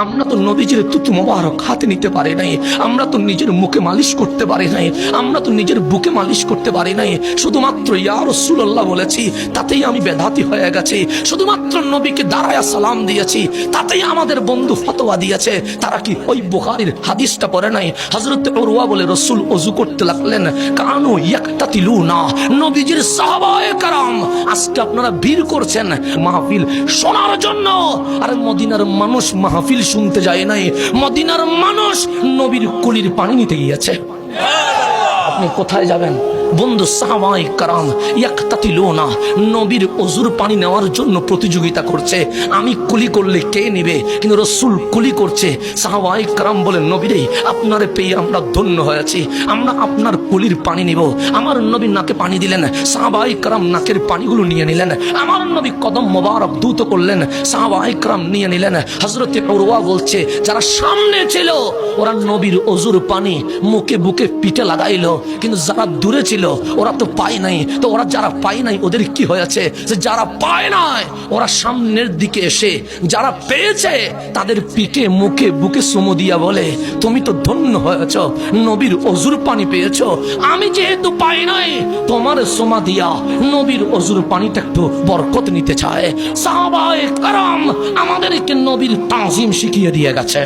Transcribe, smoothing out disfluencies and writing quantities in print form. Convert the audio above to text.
আমরা তো নবীজির তুতু মোবারক হাতে নিতে পারি নাই, আমরা তো নিজের মুখে মালিশ করতে পারি নাই, আমরা তো নিজের বুকে মালিশ করতে পারি নাই। শুধুমাত্র ইয়া রাসূলুল্লাহ বলেছি, তাতেই আমি বেদাতি হয়ে গেছি। শুধুমাত্র নবীকে দাঁড়ায়া সালাম দিয়েছি, তাতেই আমাদের বন্ধু ফতোয়া দিয়েছে। তারা কি ওই বুখারীর হাদিসটা পড়ে নাই? হযরত উরওয়া বলে রাসূল ওযু করতে লাগলেন, কানু ইয়াকতাতিলুনা, নবীজির সাহাবায়ে কেরাম আজকে আপনারা ভিড় করছেন মাহফিল শোনার জন্য। আর মদিনার মানুষ মাহফিল শুনতে যায় নাই, মদিনার মানুষ নবীর কুলির পানি নিতে গিয়েছে। আপনি কোথায় যাবেন বন্ধু? সাহাবায়ে কেরাম ইয়াকতাতিলুনা, নবীর ওযুর পানি নেওয়ার জন্য প্রতিযোগিতা করছে। আমি কুলি করলে কে নেবে, কিন্তু রাসূল কুলি করছে। সাহাবায়ে কেরাম বলেন, নবী রে, আপনারে পেয়ে আমরা ধন্য হয়েছি, আমরা আপনার কুলির পানি নিব। আমার নবী নাকে পানি দিলেন, সাহাবায়ে কেরাম নাকের পানিগুলো নিয়ে নিলেন। আমার নবী কদম মোবারক দ্রুত করলেন, সাহাবায়ে কেরাম নিয়ে নিলেন। হযরত উরওয়া বলছে, যারা সামনে ছিল ওরা নবীর ওযুর পানি মুখে বুকে পিঠে লাগাইলো, কিন্তু যারা দূরে ছিল ওরা তো পায় নাই। তো ওরা যারা পায় নাই ওদের কি হয়েছে? যে যারা পায় নাই ওরা সামনের দিকে এসে যারা পেয়েছে তাদের পিঠে মুখে বুকে চুমু দিয়া বলে, তুমি তো ধন্য হয়েছ, নবীর ওযুর পানি পেয়েছ। আমি যেহেতু পাই নাই, তোমার চুমা দিয়া নবীর ওযুর পানিটা একটু বরকত নিতে চায়। সাহাবায়ে কেরাম আমাদেরকে নবীর তাজিম শিখিয়ে দিয়ে গেছে।